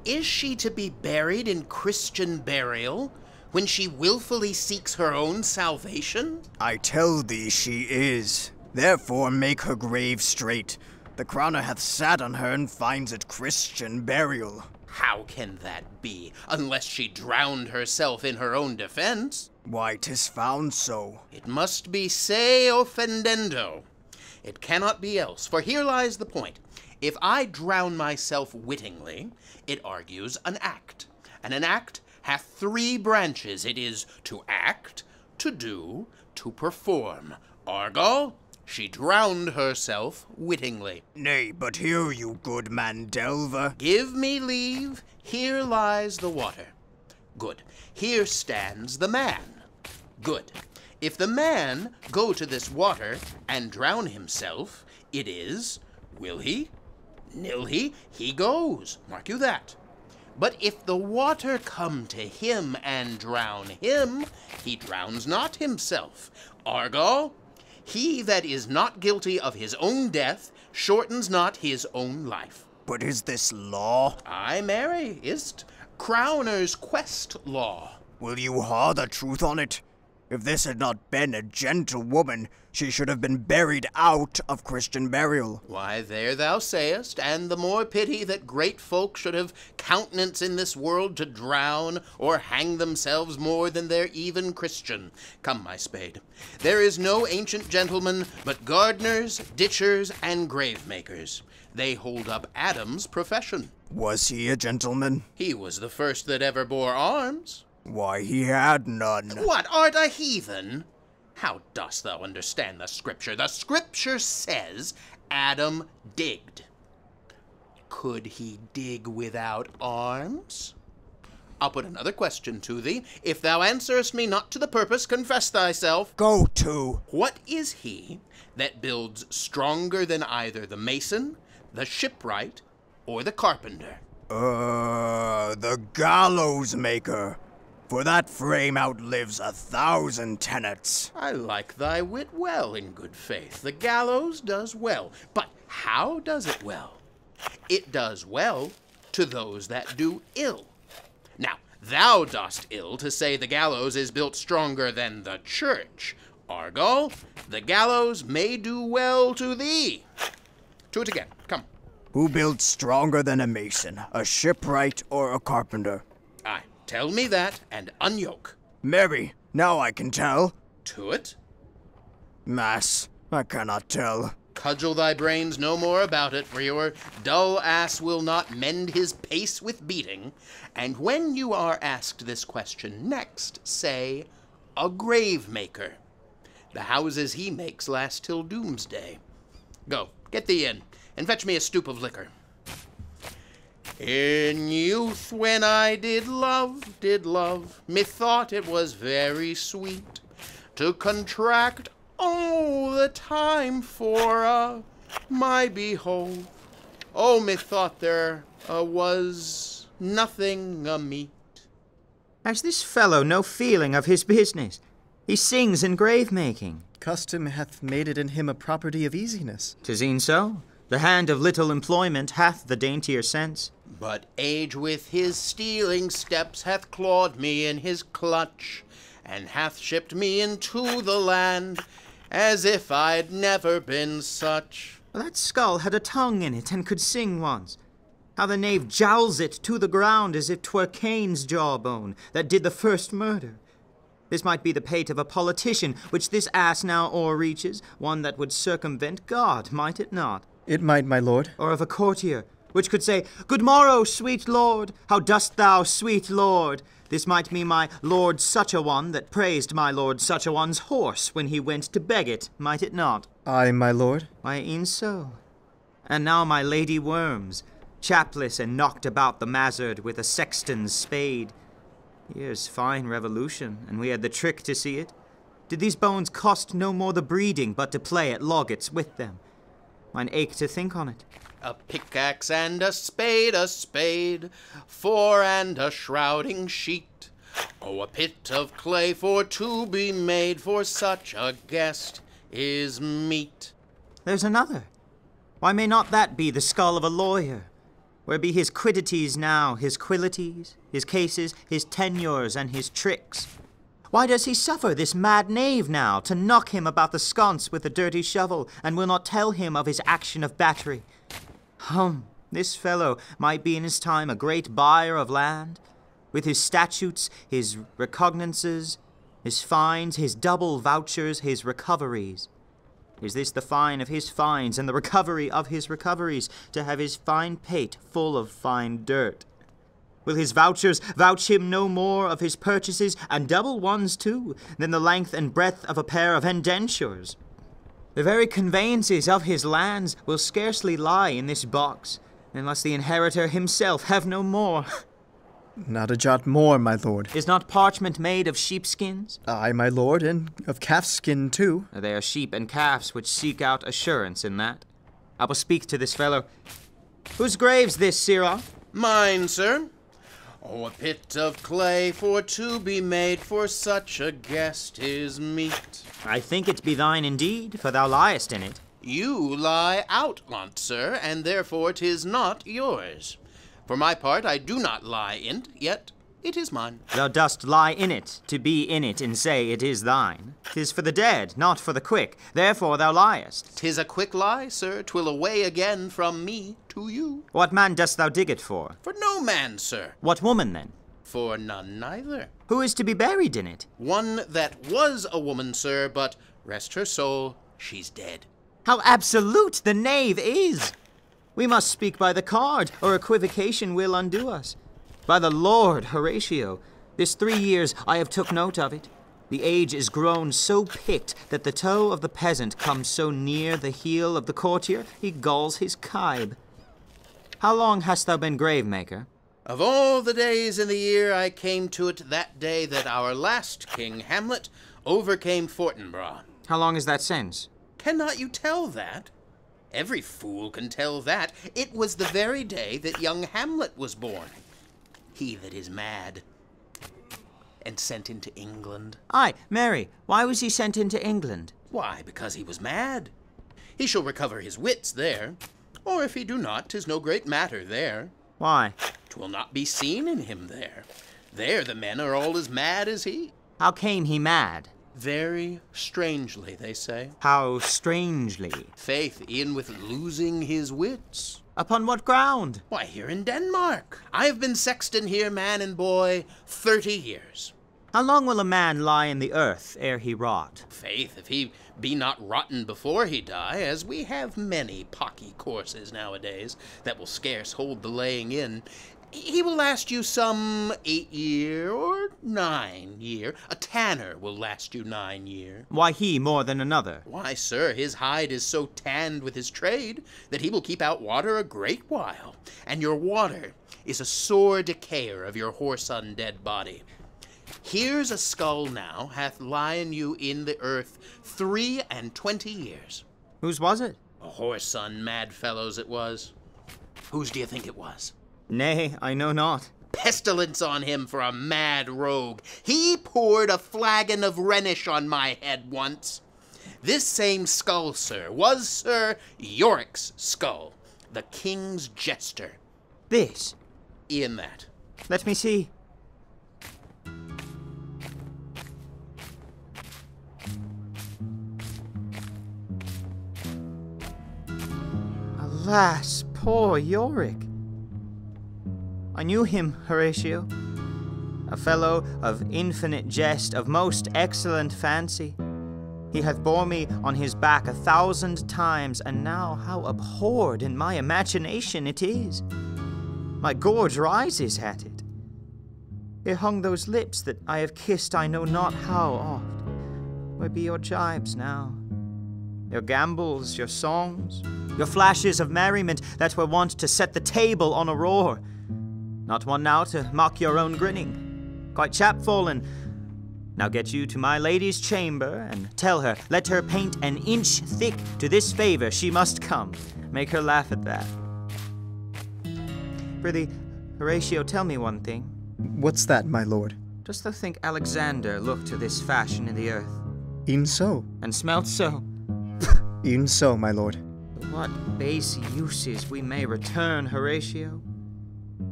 Is she to be buried in Christian burial when she willfully seeks her own salvation? I tell thee she is. Therefore make her grave straight. The crowner hath sat on her and finds it Christian burial. How can that be, unless she drowned herself in her own defense? Why, 'tis found so. It must be se offendendo. It cannot be else, for here lies the point. If I drown myself wittingly, it argues an act, and an act hath three branches. It is to act, to do, to perform. Argal, she drowned herself wittingly. Nay, but hear you, good man Delver. Give me leave. Here lies the water. Good. Here stands the man. Good. If the man go to this water and drown himself, it is, will he? Nil he goes. Mark you that. But if the water come to him and drown him, he drowns not himself. Argal, he that is not guilty of his own death shortens not his own life. But is this law? Aye, marry, is't Crowner's quest law. Will you haw the truth on it? If this had not been a gentlewoman, she should have been buried out of Christian burial. Why, there thou sayest, and the more pity that great folk should have countenance in this world to drown or hang themselves more than they're even Christian. Come, my spade. There is no ancient gentleman but gardeners, ditchers, and gravemakers. They hold up Adam's profession. Was he a gentleman? He was the first that ever bore arms. Why, he had none. What, art a heathen? How dost thou understand the Scripture? The Scripture says Adam digged. Could he dig without arms? I'll put another question to thee. If thou answerest me not to the purpose, confess thyself. Go to. What is he that builds stronger than either the mason, the shipwright, or the carpenter? The gallows maker. For that frame outlives 1,000 tenets. I like thy wit well, in good faith. The gallows does well. But how does it well? It does well to those that do ill. Now, thou dost ill to say the gallows is built stronger than the church. Argal, the gallows may do well to thee. To it again, come. Who builds stronger than a mason, a shipwright, or a carpenter? Aye. Tell me that, and unyoke. Marry, now I can tell. To it? Mass, I cannot tell. Cudgel thy brains no more about it, for your dull ass will not mend his pace with beating. And when you are asked this question next, say, a grave maker. The houses he makes last till doomsday. Go, get thee in, and fetch me a stoup of liquor. In youth, when I did love, methought it was very sweet to contract all the time for my behold. Oh, methought there was nothing meet. Has this fellow no feeling of his business? He sings in grave-making. Custom hath made it in him a property of easiness. 'Tis e'en so. The hand of little employment hath the daintier sense. But age with his stealing steps hath clawed me in his clutch, and hath shipped me into the land, as if I'd never been such. Well, that skull had a tongue in it, and could sing once. How the knave jowls it to the ground, as if 'twere Cain's jawbone that did the first murder. This might be the pate of a politician, which this ass now o'erreaches, one that would circumvent God, might it not? It might, my lord. Or of a courtier, which could say, Good morrow, sweet lord, how dost thou, sweet lord? This might be my lord such-a-one that praised my lord such-a-one's horse when he went to beg it, might it not? Aye, my lord. Why, e'en so. And now my lady Worms, chapless and knocked about the mazzard with a sexton's spade. Here's fine revolution, and we had the trick to see it. Did these bones cost no more the breeding, but to play at loggets with them? Mine ache to think on it. A pickaxe and a spade, four and a shrouding sheet. Oh, a pit of clay for to be made for such a guest is meet. There's another. Why may not that be the skull of a lawyer? Where be his quiddities now, his quilities, his cases, his tenures, and his tricks? Why does he suffer this mad knave now to knock him about the sconce with a dirty shovel, and will not tell him of his action of battery? This fellow might be in his time a great buyer of land, with his statutes, his recognizances, his fines, his double vouchers, his recoveries. Is this the fine of his fines and the recovery of his recoveries, to have his fine pate full of fine dirt? Will his vouchers vouch him no more of his purchases, and double ones too, than the length and breadth of a pair of indentures? The very conveyances of his lands will scarcely lie in this box, unless the inheritor himself have no more. Not a jot more, my lord. Is not parchment made of sheepskins? Aye, my lord, and of calfskin too. They are sheep and calves which seek out assurance in that. I will speak to this fellow. Whose grave's this, Sirrah? Mine, sir. Oh, a pit of clay for to be made for such a guest is meet. I think it be thine indeed, for thou liest in it. You lie outlant, sir, and therefore 'tis not yours. For my part, I do not lie in't, yet it is mine. Thou dost lie in it, to be in it, and say it is thine. 'Tis for the dead, not for the quick, therefore thou liest. 'Tis a quick lie, sir, 'twill away again from me to you. What man dost thou dig it for? For no man, sir. What woman, then? For none neither. Who is to be buried in it? One that was a woman, sir, but rest her soul, she's dead. How absolute the knave is! We must speak by the card, or equivocation will undo us. By the Lord, Horatio, this 3 years I have took note of it. The age is grown so picked that the toe of the peasant comes so near the heel of the courtier, he galls his kibe. How long hast thou been gravemaker? Of all the days in the year, I came to it that day that our last king, Hamlet, overcame Fortinbras. How long is that since? Cannot you tell that? Every fool can tell that. It was the very day that young Hamlet was born. He that is mad, and sent into England. Aye, Mary, why was he sent into England? Why, because he was mad. He shall recover his wits there. Or if he do not, 'tis no great matter there. Why? 'Twill not be seen in him there. There the men are all as mad as he. How came he mad? Very strangely, they say. How strangely? Faith, in with losing his wits. Upon what ground? Why, here in Denmark. I have been sexton here, man and boy, 30 years. How long will a man lie in the earth ere he rot? Faith, if he be not rotten before he die, as we have many pocky courses nowadays that will scarce hold the laying in, he will last you some 8 year or 9 year. A tanner will last you 9 year. Why he more than another? Why, sir, his hide is so tanned with his trade that he will keep out water a great while, and your water is a sore decayer of your whoreson dead body. Here's a skull now hath lien you in the earth 23 years. Whose was it? A whoreson mad fellow's it was. Whose do you think it was? Nay, I know not. Pestilence on him for a mad rogue. He poured a flagon of Rhenish on my head once. This same skull, sir, was Sir Yorick's skull, the king's jester. This? In that. Let me see. Alas, poor Yorick. I knew him, Horatio. A fellow of infinite jest, of most excellent fancy. He hath borne me on his back 1,000 times, and now how abhorred in my imagination it is. My gorge rises at it. Here hung those lips that I have kissed I know not how oft. Where be your jibes now? Your gambols, your songs, your flashes of merriment that were wont to set the table on a roar. Not one now to mock your own grinning. Quite chapfallen. Now get you to my lady's chamber, and tell her, let her paint an inch thick to this favor she must come. Make her laugh at that. Prithee, Horatio, tell me one thing. What's that, my lord? Dost thou think Alexander looked to this fashion in the earth? E'en so. And smelt so? E'en so, my lord. What base uses we may return, Horatio.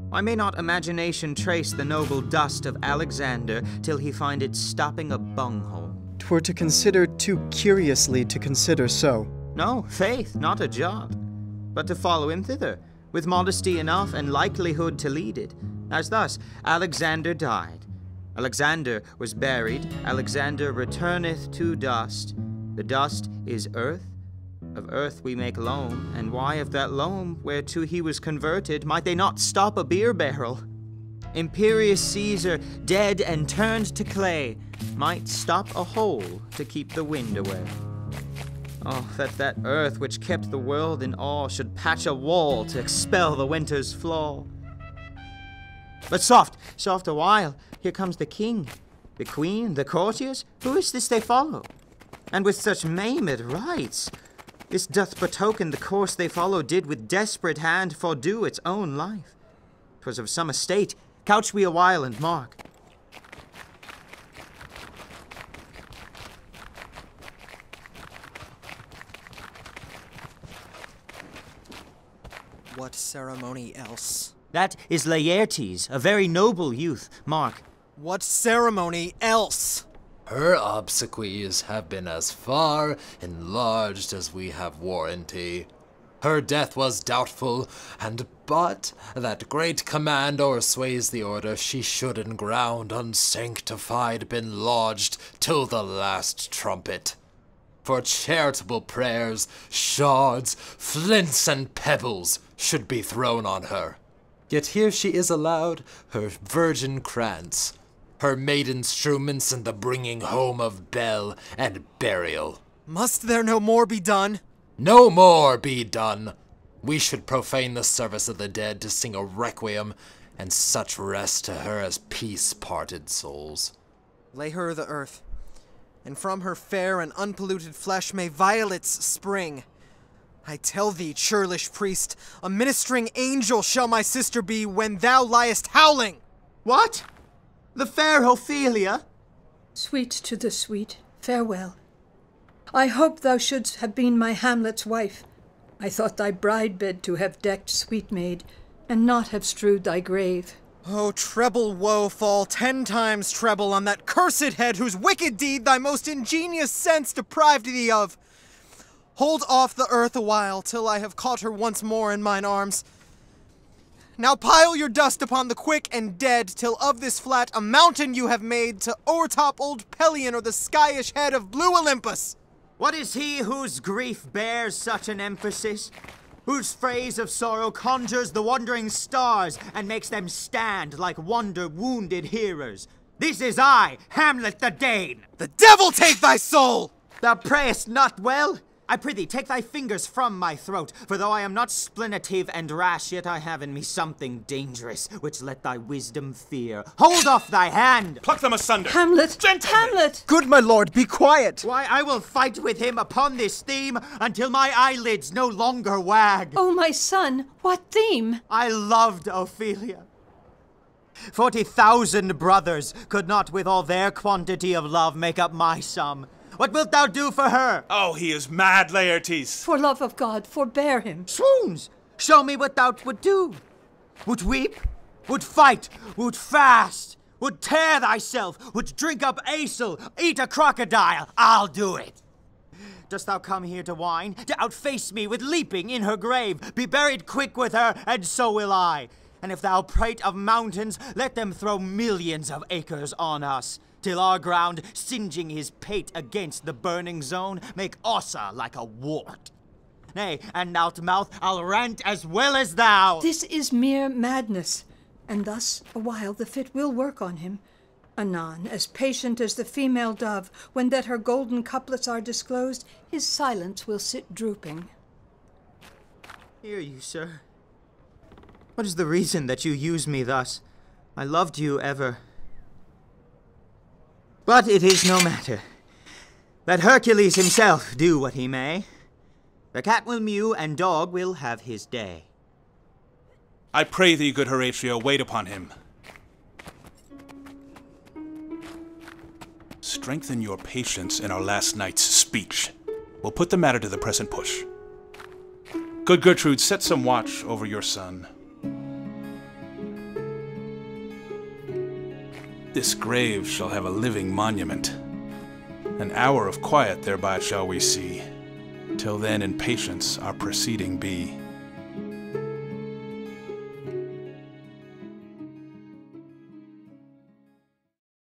Why may not imagination trace the noble dust of Alexander till he find it stopping a bunghole? 'Twere to consider too curiously to consider so. No, faith, not a jot, but to follow him thither, with modesty enough and likelihood to lead it. As thus, Alexander died. Alexander was buried. Alexander returneth to dust. The dust is earth. Of earth we make loam, and why of that loam whereto he was converted might they not stop a beer barrel? Imperious Caesar, dead and turned to clay, might stop a hole to keep the wind away. Oh, that earth which kept the world in awe should patch a wall to expel the winter's flaw. But soft a while, here comes the king, the queen, the courtiers. Who is this they follow? And with such maimed rites, this doth betoken the course they follow did with desperate hand fordo its own life. 'Twas of some estate. Couch we a while and mark. What ceremony else? That is Laertes, a very noble youth. Mark. What ceremony else? Her obsequies have been as far enlarged as we have warranty. Her death was doubtful, and but that great command o'ersways the order she should in ground unsanctified been lodged till the last trumpet. For charitable prayers, shards, flints, and pebbles should be thrown on her. Yet here she is allowed her virgin krantz, her maiden struments, and the bringing home of bell and burial. Must there no more be done? No more be done. We should profane the service of the dead to sing a requiem, and such rest to her as peace-parted souls. Lay her the earth, and from her fair and unpolluted flesh may violets spring. I tell thee, churlish priest, a ministering angel shall my sister be when thou liest howling! What? The fair Ophelia? Sweet to the sweet, farewell. I hope thou shouldst have been my Hamlet's wife. I thought thy bride bed to have decked, sweet maid, and not have strewed thy grave. Oh, treble woe fall 10 times treble on that cursed head whose wicked deed thy most ingenious sense deprived thee of. Hold off the earth a while, till I have caught her once more in mine arms. Now pile your dust upon the quick and dead, till of this flat a mountain you have made to o'ertop old Pelion or the skyish head of blue Olympus. What is he whose grief bears such an emphasis? Whose phrase of sorrow conjures the wandering stars and makes them stand like wonder-wounded hearers? This is I, Hamlet the Dane. The devil take thy soul! Thou prayest not well? I prithee, take thy fingers from my throat, for though I am not splenitive and rash, yet I have in me something dangerous, which let thy wisdom fear. Hold off thy hand! Pluck them asunder! Hamlet! Gentlemen! Hamlet! Good my lord, be quiet! Why, I will fight with him upon this theme until my eyelids no longer wag. Oh, my son, what theme? I loved Ophelia. 40,000 brothers could not with all their quantity of love make up my sum. What wilt thou do for her? Oh, he is mad, Laertes! For love of God, forbear him. Swoons! Show me what thou would do. Would weep? Would fight? Would fast? Would tear thyself? Would drink up Aesel? Eat a crocodile? I'll do it. Dost thou come here to whine? To outface me with leaping in her grave? Be buried quick with her, and so will I. And if thou prate of mountains, let them throw millions of acres on us, till our ground, singeing his pate against the burning zone, make Ossa like a wart. Nay, and out mouth I'll rant as well as thou. This is mere madness, and thus a while the fit will work on him. Anon, as patient as the female dove, when that her golden couplets are disclosed, his silence will sit drooping. Hear you, sir. What is the reason that you use me thus? I loved you ever. But it is no matter. Let Hercules himself do what he may. The cat will mew, and dog will have his day. I pray thee, good Horatio, wait upon him. Strengthen your patience in our last night's speech. We'll put the matter to the present push. Good Gertrude, set some watch over your son. This grave shall have a living monument. An hour of quiet thereby shall we see. Till then in patience our proceeding be.